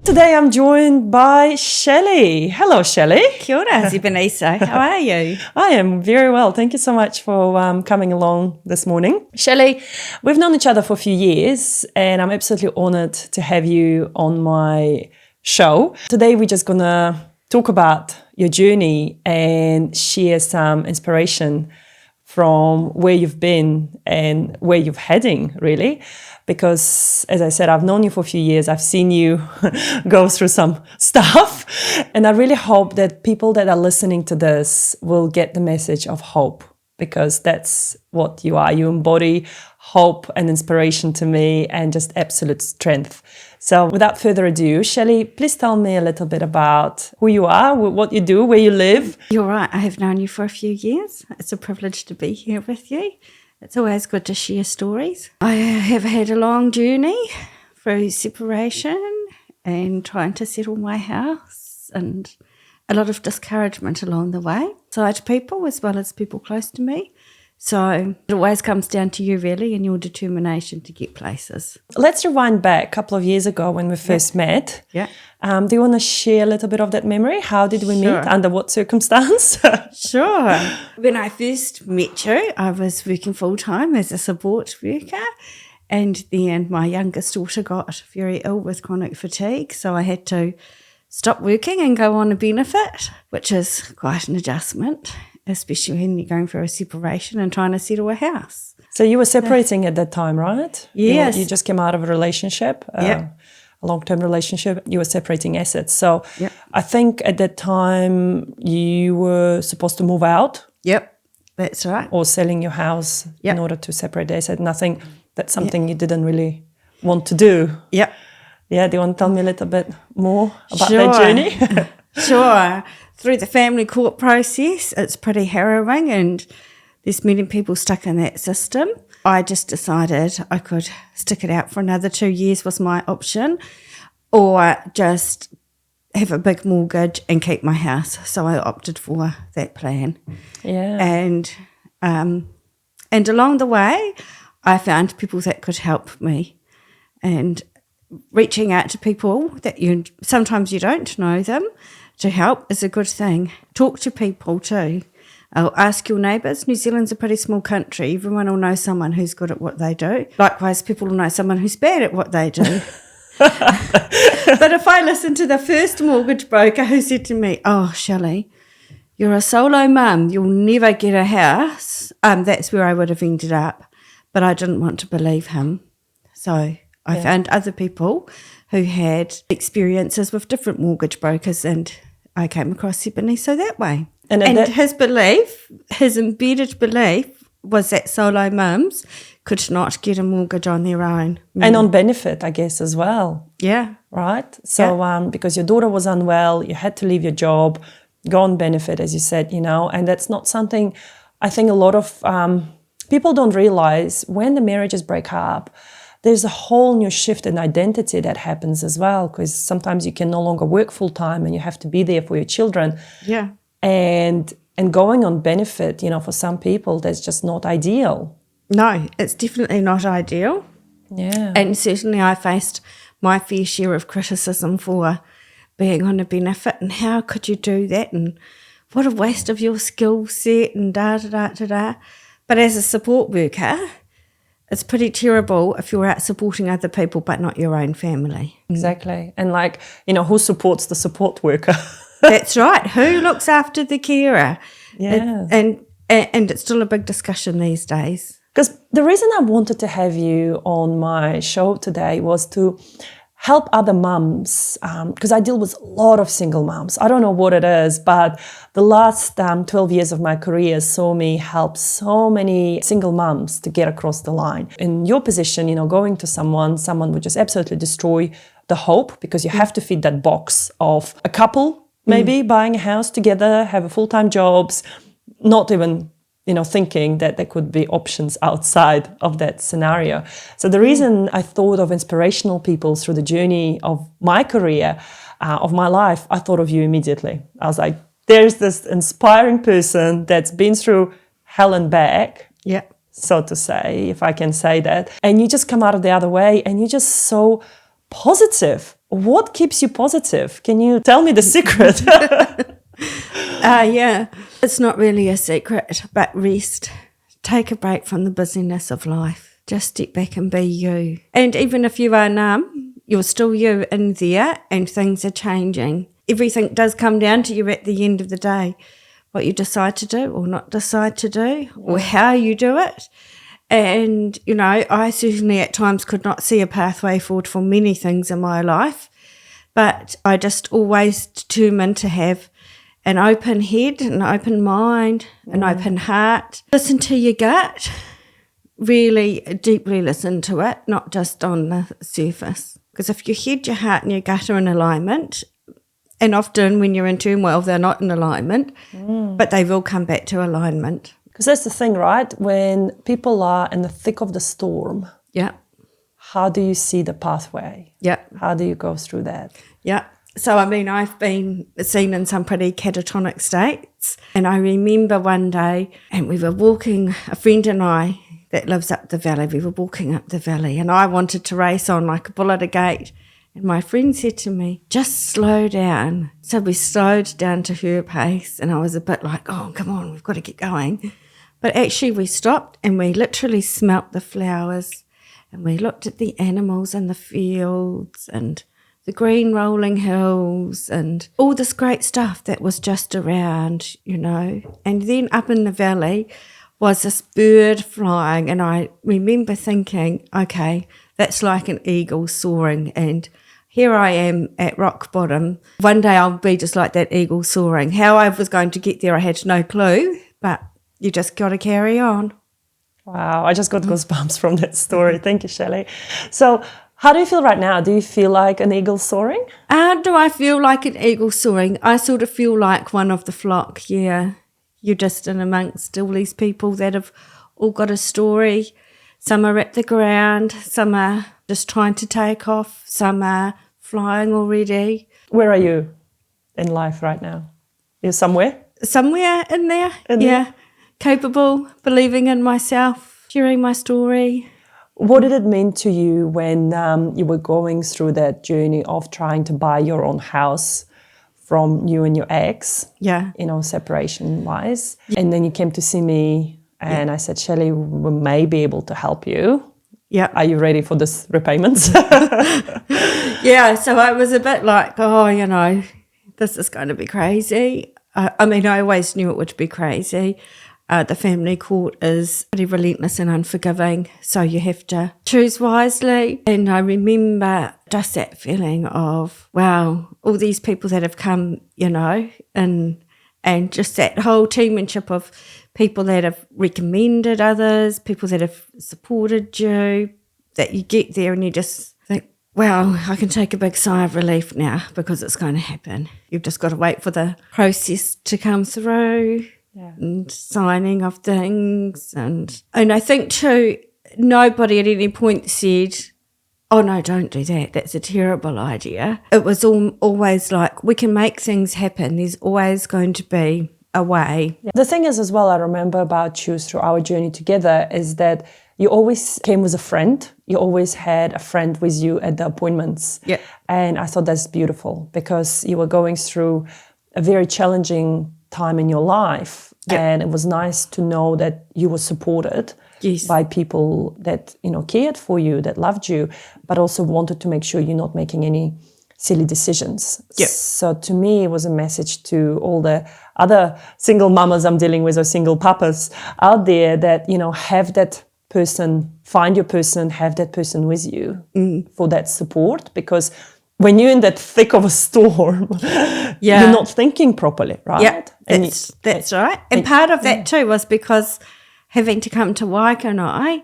Today I'm joined by Shelley. Hello, Shelley. Kia ora, Zibanisa. How are you? I am very well. Thank you so much for coming along this morning. Shelley, we've known each other for a few years and I'm absolutely honoured to have you on my show. Today we're just going to talk about your journey and share some inspiration from where you've been and where you're heading, really. Because, as I said, I've known you for a few years. I've seen you go through some stuff. And I really hope that people that are listening to this will get the message of hope, because that's what you are. You embody hope and inspiration to me and just absolute strength. So without further ado, Shelley, please tell me a little bit about who you are, what you do, where you live. You're right. I have known you for a few years. It's a privilege to be here with you. It's always good to share stories. I have had a long journey through separation and trying to settle my house and a lot of discouragement along the way. Side people as well as people close to me. So it always comes down to you really and your determination to get places. Let's rewind back a couple of years ago when we first met. Yeah. Do you want to share a little bit of that memory? How did we meet? Under what circumstance? Sure. When I first met you, I was working full-time as a support worker, and then my youngest daughter got very ill with chronic fatigue, so I had to stop working and go on a benefit, which is quite an adjustment, especially when you're going through a separation and trying to settle a house. So you were separating at that time, right? Yes. You just came out of a relationship. Yep. A long-term relationship, you were separating assets. So Yep. I think at that time you were supposed to move out. Yep, that's right. Or selling your house Yep. in order to separate the asset. That's something you didn't really want to do. Yep. Yeah, do you want to tell me a little bit more about Sure. that journey? Sure. Through the family court process, it's pretty harrowing and there's many people stuck in that system. I just decided I could stick it out for another 2 years was my option, or just have a big mortgage and keep my house. So I opted for that plan. Yeah. And along the way, I found people that could help me. And reaching out to people that sometimes you don't know them to help is a good thing. Talk to people too. I'll ask your neighbours. New Zealand's a pretty small country. Everyone will know someone who's good at what they do. Likewise, people will know someone who's bad at what they do. But if I listen to the first mortgage broker who said to me, "Oh, Shelley, you're a solo mum, you'll never get a house," that's where I would have ended up. But I didn't want to believe him. So I found other people who had experiences with different mortgage brokers, and I came across Zibanisa that way. And his belief, his embedded belief, was that solo mums could not get a mortgage on their own. And on benefit, I guess, as well. Yeah. Right? So because your daughter was unwell, you had to leave your job, go on benefit, as you said, and that's not something I think a lot of people don't realize. When the marriages break up, there's a whole new shift in identity that happens as well, because sometimes you can no longer work full-time and you have to be there for your children. Yeah. And going on benefit, for some people, that's just not ideal. No, it's definitely not ideal. Yeah. And certainly I faced my fair share of criticism for being on a benefit and how could you do that and what a waste of your skill set and da-da-da-da-da. But as a support worker, it's pretty terrible if you're out supporting other people but not your own family. Exactly. And who supports the support worker? That's right. Who looks after the carer? Yeah. And it's still a big discussion these days. Because the reason I wanted to have you on my show today was to help other mums, because I deal with a lot of single mums. I don't know what it is, but the last 12 years of my career saw me help so many single mums to get across the line. In your position, going to someone would just absolutely destroy the hope, because you have to fit that box of a couple maybe buying a house together, have a full-time jobs, not even thinking that there could be options outside of that scenario. So the reason I thought of inspirational people through the journey of my career, of my life, I thought of you immediately. I was like, there's this inspiring person that's been through hell and back, so to say, if I can say that. And you just come out of the other way and you're just so positive. What keeps you positive? Can you tell me the secret? Yeah, it's not really a secret, but rest. Take a break from the busyness of life. Just step back and be you. And even if you are numb, you're still you in there, and things are changing. Everything does come down to you at the end of the day, what you decide to do or not decide to do, or how you do it. And, you know, I certainly at times could not see a pathway forward for many things in my life, but I just always determined to have an open head, an open mind, an open heart. Listen to your gut, really deeply listen to it, not just on the surface. Because if your head, your heart and your gut are in alignment, and often when you're in turmoil, they're not in alignment, but they will come back to alignment. Because that's the thing, right? When people are in the thick of the storm, Yeah. how do you see the pathway? Yeah. How do you go through that? Yeah. So, I mean, I've been seen in some pretty catatonic states. And I remember one day, and we were walking, a friend and I that lives up the valley, we were walking up the valley, and I wanted to race on like a bull at a gate. And my friend said to me, just slow down. So we slowed down to her pace, and I was a bit like, oh, come on, we've got to get going. But actually we stopped and we literally smelt the flowers, and we looked at the animals in the fields and the green rolling hills and all this great stuff that was just around, you know. And then up in the valley was this bird flying, and I remember thinking, okay, that's like an eagle soaring, and here I am at rock bottom. One day I'll be just like that eagle soaring. How I was going to get there, I had no clue, but you just got to carry on. Wow, I just got goosebumps from that story. Thank you, Shelley. So how do you feel right now? Do you feel like an eagle soaring? Do I feel like an eagle soaring? I sort of feel like one of the flock, yeah. You're just in amongst all these people that have all got a story. Some are at the ground, some are just trying to take off, some are flying already. Where are you in life right now? You're somewhere? Somewhere in there, yeah. Capable, believing in myself, sharing my story. What did it mean to you when you were going through that journey of trying to buy your own house from you and your ex, Yeah. you know, separation-wise? And then you came to see me and I said, Shelley, we may be able to help you. Yeah. Are you ready for this repayments? Yeah, so I was a bit like, oh, you know, this is going to be crazy. I mean, I always knew it would be crazy. The family court is pretty relentless and unforgiving, so you have to choose wisely. And I remember just that feeling of, wow, all these people that have come, you know, and just that whole teammanship of people that have recommended others, people that have supported you, that you get there and you just think, wow, I can take a big sigh of relief now because it's going to happen. You've just got to wait for the process to come through. Yeah. And signing of things. And I think too, nobody at any point said, oh no, don't do that, that's a terrible idea. It was always like, we can make things happen, there's always going to be a way. Yeah. The thing is as well, I remember about you through our journey together is that you always came with a friend. You always had a friend with you at the appointments. Yeah. And I thought that's beautiful because you were going through a very challenging time in your life. Yep. And it was nice to know that you were supported by people that, you know, cared for you, that loved you, but also wanted to make sure you're not making any silly decisions. Yep. So to me, it was a message to all the other single mamas I'm dealing with or single papas out there that, you know, have that person, find your person, have that person with you for that support, because when you're in that thick of a storm, you're not thinking properly, right? Yeah, that's right. And part of that too was because having to come to Waikanae,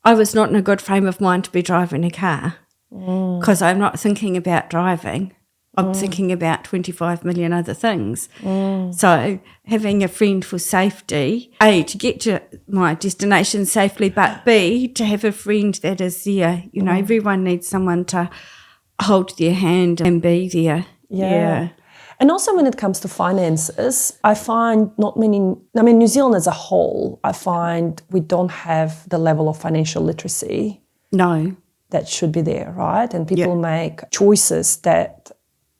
I was not in a good frame of mind to be driving a car because I'm not thinking about driving. I'm thinking about 25 million other things. So having a friend for safety, A, to get to my destination safely, but B, to have a friend that is there. You know, everyone needs someone to hold their hand and be there. Yeah. And also when it comes to finances, I find New Zealand as a whole, I find we don't have the level of financial literacy. No. that should be there, right? And people make choices that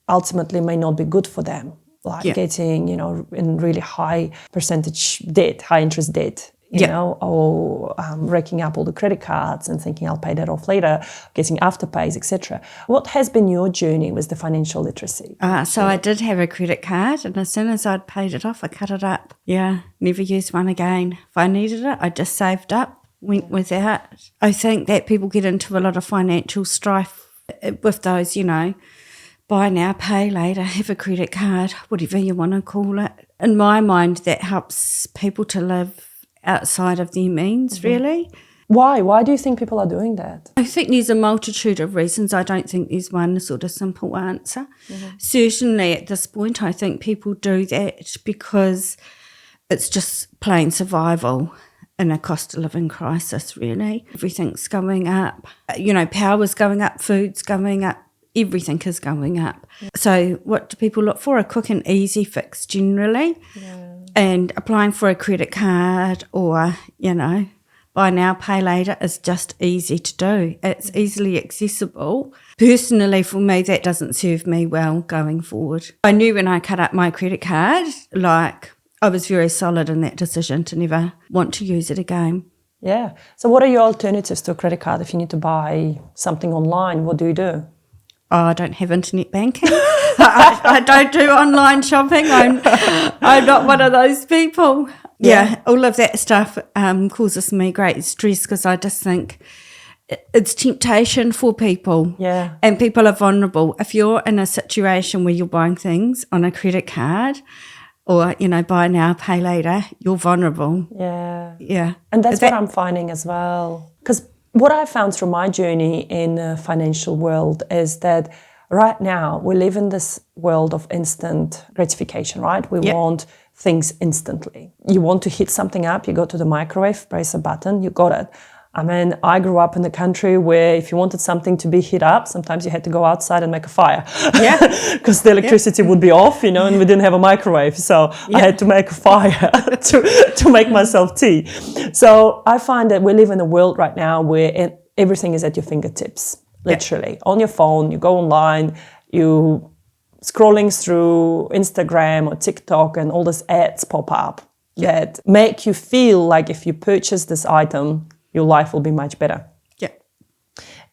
ultimately may not be good for them, like getting, in really high percentage debt, high interest debt, you know, or racking up all the credit cards and thinking I'll pay that off later, getting afterpays, etc. What has been your journey with the financial literacy? So I did have a credit card, and as soon as I'd paid it off, I cut it up. Yeah, never used one again. If I needed it, I just saved up, went without. I think that people get into a lot of financial strife with those, buy now, pay later, have a credit card, whatever you want to call it. In my mind, that helps people to live outside of their means, really. Why? Why do you think people are doing that? I think there's a multitude of reasons. I don't think there's one sort of simple answer. Certainly at this point, I think people do that because it's just plain survival in a cost of living crisis, really. Everything's going up. Power's going up, food's going up, everything is going up. So what do people look for? A quick and easy fix generally. And applying for a credit card or, buy now, pay later is just easy to do. It's easily accessible. Personally, for me, that doesn't serve me well going forward. I knew when I cut up my credit card, I was very solid in that decision to never want to use it again. Yeah. So what are your alternatives to a credit card if you need to buy something online? What do you do? Oh, I don't have internet banking. I don't do online shopping. I'm not one of those people. Yeah, all of that stuff causes me great stress because I just think it's temptation for people. Yeah. And people are vulnerable. If you're in a situation where you're buying things on a credit card or, buy now, pay later, you're vulnerable. Yeah. Yeah. And that's what I'm finding as well. Because what I found through my journey in the financial world is that right now we live in this world of instant gratification, right? We want things instantly. You want to heat something up, you go to the microwave, press a button, you got it. I mean, I grew up in a country where if you wanted something to be heat up, sometimes you had to go outside and make a fire. Yeah. Because the electricity would be off, and we didn't have a microwave. So I had to make a fire to make myself tea. So I find that we live in a world right now where everything is at your fingertips, literally. On your phone, you go online, you scrolling through Instagram or TikTok, and all these ads pop up that make you feel like if you purchase this item, your life will be much better. Yeah.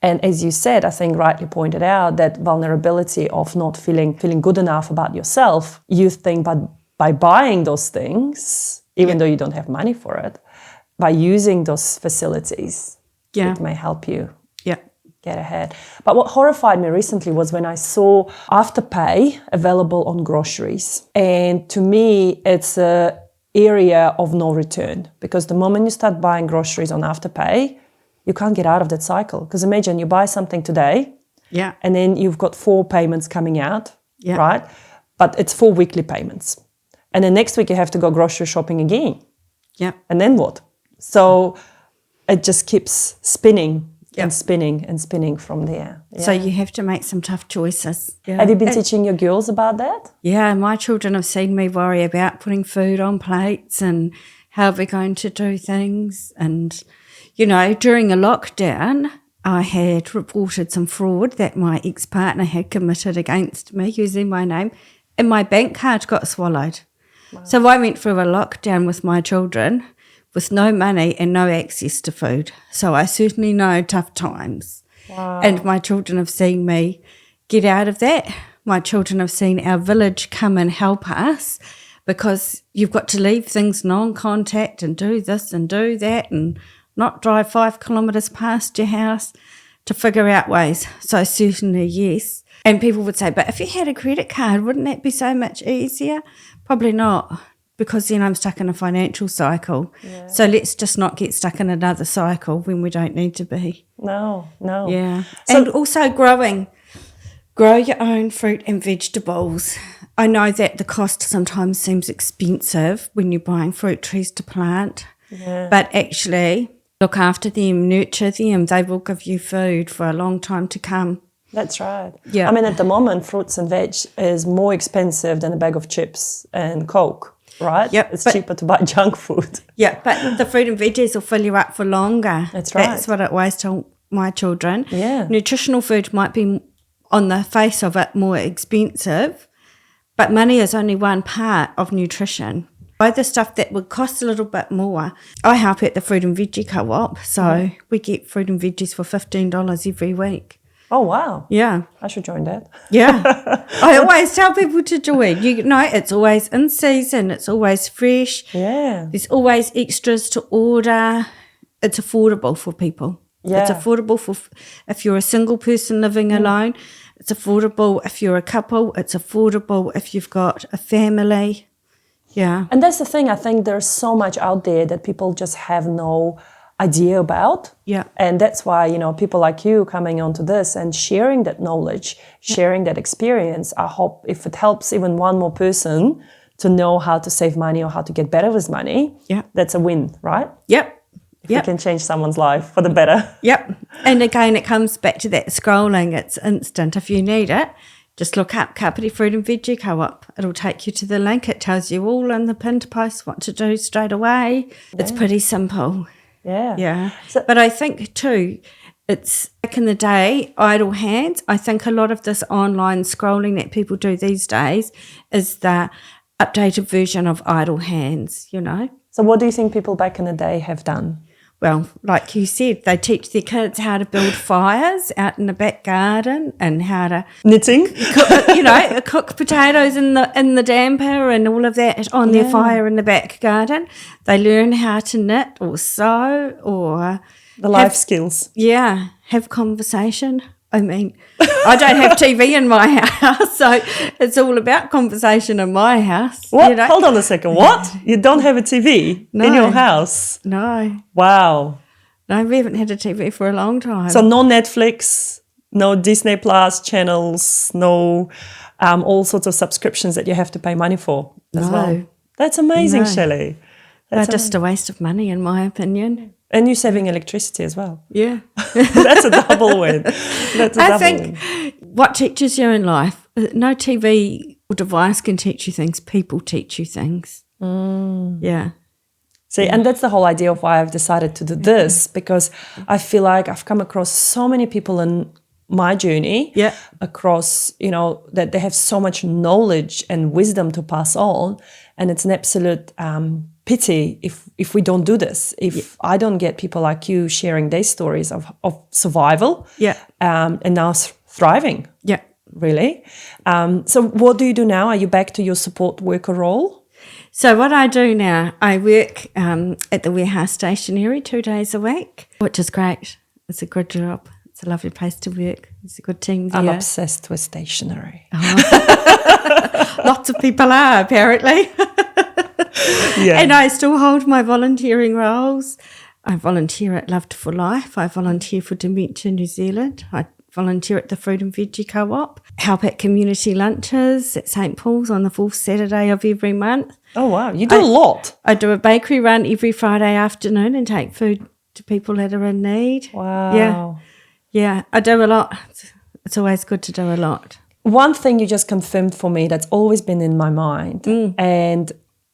And as you said, I think rightly pointed out, that vulnerability of not feeling good enough about yourself, you think by buying those things, even though you don't have money for it, by using those facilities, it may help you get ahead. But what horrified me recently was when I saw Afterpay available on groceries. And to me, it's a area of no return, because the moment you start buying groceries on Afterpay, you can't get out of that cycle. Because imagine you buy something today, and then you've got 4 payments coming out, right? But it's 4 weekly payments, and then next week you have to go grocery shopping again, and then what? So it just keeps spinning and spinning and spinning from there. So you have to make some tough choices. Have you been teaching your girls about that? Yeah, my children have seen me worry about putting food on plates and how we're going to do things. And, during a lockdown, I had reported some fraud that my ex-partner had committed against me using my name, and my bank card got swallowed. Wow. So I went through a lockdown with my children with no money and no access to food. So I certainly know tough times. Wow. And my children have seen me get out of that. My children have seen our village come and help us, because you've got to leave things non-contact and do this and do that and not drive 5 kilometres past your house to figure out ways. So certainly, yes. And people would say, but if you had a credit card, wouldn't that be so much easier? Probably not, because then I'm stuck in a financial cycle. Yeah. So let's just not get stuck in another cycle when we don't need to be. No. Yeah. So, and also grow your own fruit and vegetables. I know that the cost sometimes seems expensive when you're buying fruit trees to plant, but actually look after them, nurture them. They will give you food for a long time to come. That's right. Yeah. I mean, at the moment, fruits and veg is more expensive than a bag of chips and Coke, right? Yep. It's cheaper to buy junk food. Yeah, but the fruit and veggies will fill you up for longer. That's right. That's what I always tell my children. Yeah. Nutritional food might be, on the face of it, more expensive, but money is only one part of nutrition. Buy the stuff that would cost a little bit more. I help at the Fruit and Veggie Co-op, so we get fruit and veggies for $15 every week. Oh, wow. Yeah. I should join that. Yeah. I always tell people to join. You know, it's always in season. It's always fresh. Yeah. There's always extras to order. It's affordable for people. Yeah. It's affordable for if you're a single person living alone. It's affordable if you're a couple. It's affordable if you've got a family. Yeah. And that's the thing. I think there's so much out there that people just have no idea about. Yeah. And that's why, you know, people like you coming onto this and sharing that knowledge, sharing that experience, I hope if it helps even one more person to know how to save money or how to get better with money, that's a win, right? Yep. If you can change someone's life for the better. Yep. And again, it comes back to that scrolling. It's instant. If you need it, just look up Kapiti Fruit and Veggie Co-op. It'll take you to the link. It tells you all in the pinned post what to do straight away. It's pretty simple. Yeah. Yeah. But I think too, it's back in the day, idle hands. I think a lot of this online scrolling that people do these days is the updated version of idle hands, you know. So what do you think people back in the day have done? Well, like you said, they teach their kids how to build fires out in the back garden and how to Knitting? cook potatoes in the damper and all of that on their fire in the back garden. They learn how to knit or sew or The life skills. Yeah, have conversation. I mean, I don't have TV in my house, so it's all about conversation in my house. What? You know? Hold on a second. What? You don't have a TV in your house? No. Wow. No, we haven't had a TV for a long time. So no Netflix, no Disney Plus channels, no all sorts of subscriptions that you have to pay money for as well. That's amazing, Shelley. They're just a waste of money, in my opinion. And you're saving electricity as well. Yeah. That's a double win. I think what teaches you in life, no TV or device can teach you things. People teach you things. Yeah. See, and that's the whole idea of why I've decided to do this, because I feel like I've come across so many people in my journey across, you know, that they have so much knowledge and wisdom to pass on. And it's an absolute pity if we don't do this, if I don't get people like you sharing their stories of survival and now thriving. Yeah. Really. So what do you do now? Are you back to your support worker role? So what I do now, I work at the warehouse stationery 2 days a week, which is great. It's a good job. It's a lovely place to work. It's a good team there. I'm obsessed with stationery. Lots of people are, apparently. And I still hold my volunteering roles. I volunteer at Love for Life. I volunteer for Dementia New Zealand. I volunteer at the Fruit and Veggie Co-op. Help at community lunches at St Paul's on the 4th Saturday of every month. Oh, wow. You do a lot. I do a bakery run every Friday afternoon and take food to people that are in need. Wow. Yeah, I do a lot. It's always good to do a lot. One thing you just confirmed for me that's always been in my mind, and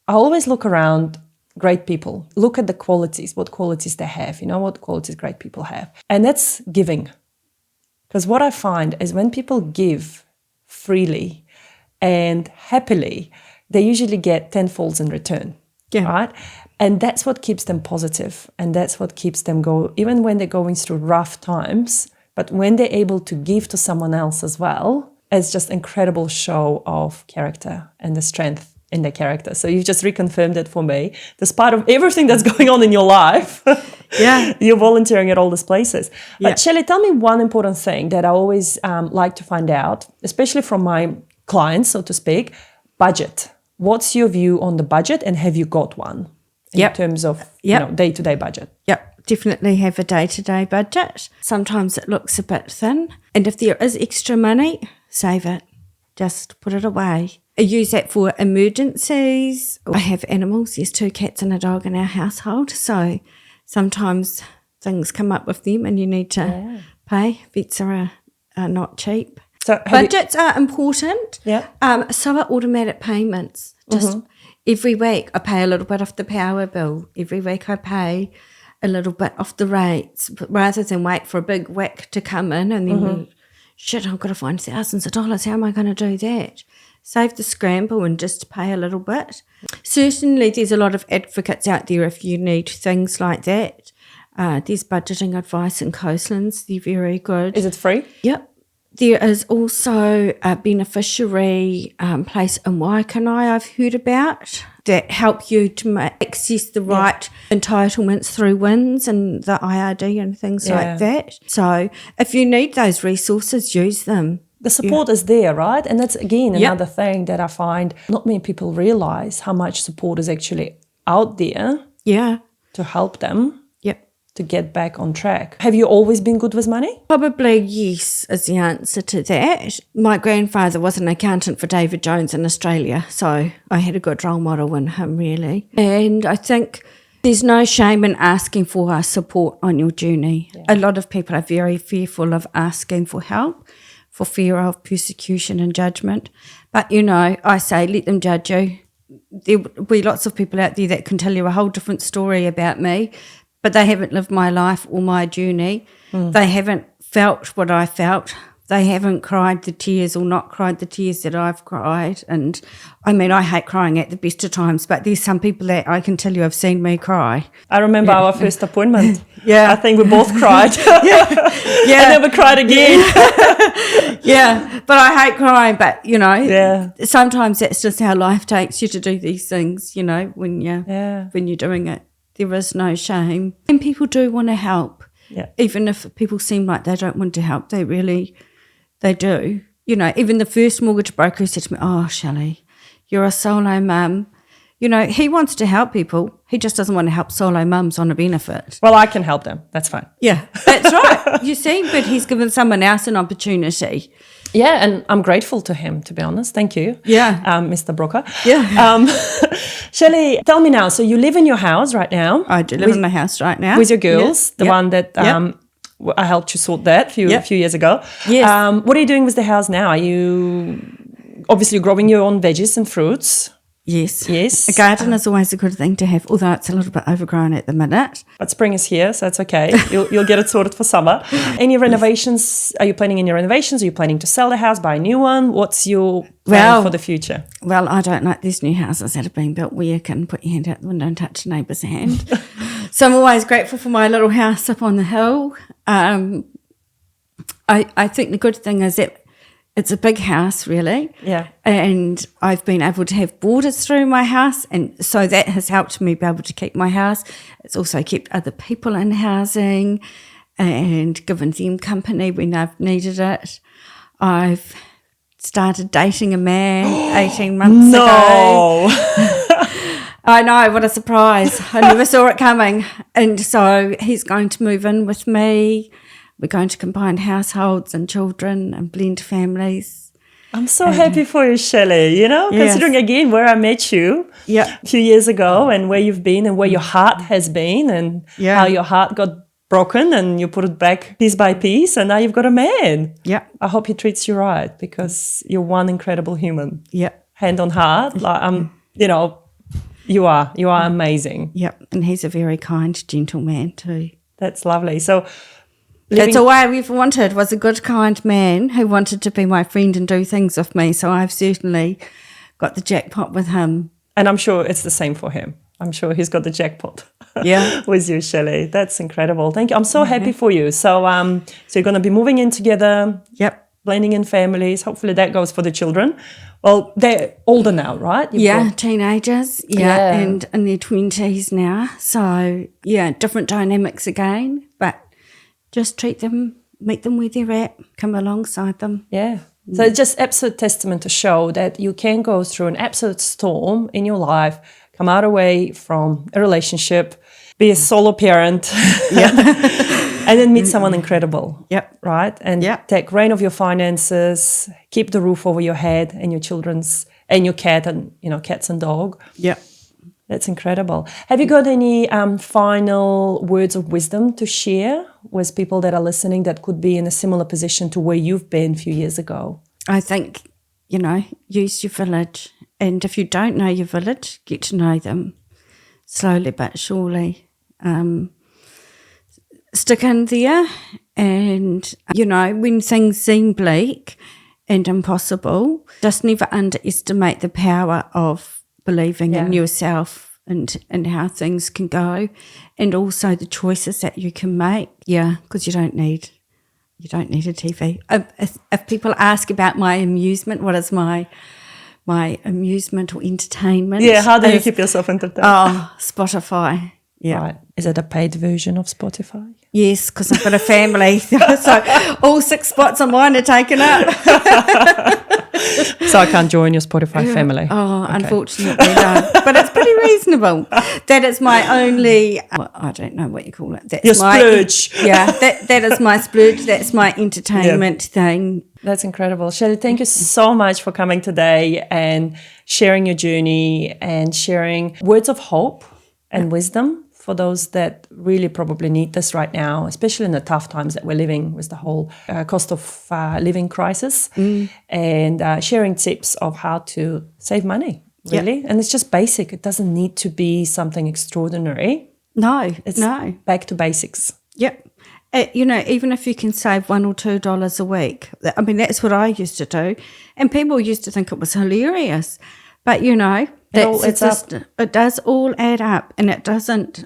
I always look around great people, look at the qualities, what qualities they have, you know, what qualities great people have. And that's giving. Because what I find is when people give freely and happily, they usually get tenfolds in return, right? And that's what keeps them positive, and that's what keeps them go, even when they're going through rough times, but when they're able to give to someone else as well, it's just incredible show of character and the strength in their character. So you've just reconfirmed it for me. Despite of everything that's going on in your life, you're volunteering at all these places. But Shelley, tell me one important thing that I always like to find out, especially from my clients, so to speak, budget. What's your view on the budget, and have you got one in terms of you know, day-to-day budget? Yep, definitely have a day-to-day budget. Sometimes it looks a bit thin, and if there is extra money, save it. Just put it away. I use that for emergencies. I have animals. There's 2 cats and a dog in our household, so sometimes things come up with them and you need to pay. Vets are not cheap. So budgets are important. So are automatic payments. Just every week I pay a little bit off the power bill. Every week I pay a little bit off the rates, but rather than wait for a big whack to come in and then, shit, I've got to find thousands of dollars. How am I going to do that? Save the scramble and just pay a little bit. Certainly there's a lot of advocates out there if you need things like that. There's budgeting advice in Coastlands. They're very good. Is it free? Yep. There is also a beneficiary place in Waikanae I've heard about that help you to access the right entitlements through WINS and the IRD and things like that. So if you need those resources, use them. The support is there, right? And that's, again, another thing that I find not many people realise how much support is actually out there to help them to get back on track. Have you always been good with money? Probably yes is the answer to that. My grandfather was an accountant for David Jones in Australia, so I had a good role model in him, really. And I think there's no shame in asking for our support on your journey. A lot of people are very fearful of asking for help for fear of persecution and judgment. But, you know, I say let them judge you. There will be lots of people out there that can tell you a whole different story about me, but they haven't lived my life or my journey. They haven't felt what I felt. They haven't cried the tears or not cried the tears that I've cried. And I mean, I hate crying at the best of times, but there's some people that I can tell you have seen me cry. I remember our first appointment. I think we both cried. And then we cried again. But I hate crying. But, you know, sometimes that's just how life takes you to do these things, you know, when you're doing it. There is no shame. And people do want to help. Even if people seem like they don't want to help, they do. You know, even the first mortgage broker said to me, oh, Shelley, you're a solo mum. You know, he wants to help people. He just doesn't want to help solo mums on a benefit. Well, I can help them. That's fine. Yeah, that's right. You see, but he's given someone else an opportunity. Yeah, and I'm grateful to him, to be honest. Thank you. Mr. Broker. Shelley, tell me now, so you live in your house right now? I do live in my house right now. With your girls, the one that I helped you sort that a few years ago. What are you doing with the house now? Are you obviously growing your own veggies and fruits? Yes. A garden is always a good thing to have, although it's a little bit overgrown at the minute. But spring is here, so it's okay. You'll get it sorted for summer. Any renovations? Are you planning any renovations? Are you planning to sell the house, buy a new one? What's your plan for the future? Well, I don't like these new houses that have been built where you can put your hand out the window and touch a neighbour's hand. So I'm always grateful for my little house up on the hill. I think the good thing is that it's a big house, really. And I've been able to have borders through my house, and so that has helped me be able to keep my house. It's also kept other people in housing and given them company when I've needed it. I've started dating a man 18 months ago. I know, what a surprise. I never saw it coming. And so he's going to move in with me. We're going to combine households and children and blend families. I'm so happy for you, Shelley, you know, considering again where I met you a few years ago and where you've been and where your heart has been and how your heart got broken and you put it back piece by piece and now you've got a man. I hope he treats you right because you're one incredible human. Hand on heart, you know, you are amazing. And he's a very kind, gentle man too. That's lovely. So that's all I ever wanted, was a good, kind man who wanted to be my friend and do things with me. So I've certainly got the jackpot with him. And I'm sure it's the same for him. I'm sure he's got the jackpot with you, Shelley. That's incredible. Thank you. I'm so happy for you. So so you're going to be moving in together, blending in families. Hopefully that goes for the children. Well, they're older now, right? Teenagers, and in their 20s now. So, different dynamics again, but just treat them, meet them where they're at, come alongside them. So it's just absolute testament to show that you can go through an absolute storm in your life, come out away from a relationship, be a solo parent, and then meet someone incredible, right? And take reign of your finances, keep the roof over your head and your children's, and your cat and, you know, cats and dog. That's incredible. Have you got any final words of wisdom to share with people that are listening that could be in a similar position to where you've been a few years ago? I think, you know, use your village. And if you don't know your village, get to know them slowly but surely. stick in there. And, you know, when things seem bleak and impossible, just never underestimate the power of believing in yourself and how things can go, and also the choices that you can make. Yeah, because you don't need a TV. If people ask about my amusement, what is my amusement or entertainment? Yeah, how do you keep yourself entertained? Oh, Spotify. Yeah. Right. Is it a paid version of Spotify? Yes, because I've got a family, so all 6 spots on mine are taken up. So I can't join your Spotify family? Oh, okay. Unfortunately, no. But it's pretty reasonable. That is my only, I don't know what you call it. That's your my splurge. Yeah, that is my splurge. That's my entertainment thing. That's incredible. Shelley, thank you so much for coming today and sharing your journey and sharing words of hope and wisdom for those that really probably need this right now, especially in the tough times that we're living with the whole cost of living crisis, and sharing tips of how to save money, really. And it's just basic. It doesn't need to be something extraordinary. No, It's no. back to basics. Yep. You know, even if you can save $1 or $2 a week, I mean, that's what I used to do. And people used to think it was hilarious. But, you know, it does all add up, and it doesn't.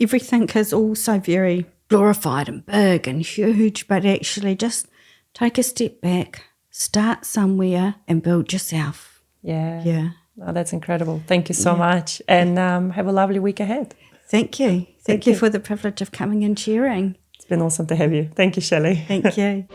Everything is also very glorified and big and huge, but actually just take a step back, start somewhere and build yourself. Yeah. Oh, that's incredible. Thank you so much. And have a lovely week ahead. Thank you. Thank you for the privilege of coming and sharing. It's been awesome to have you. Thank you, Shelley. Thank you.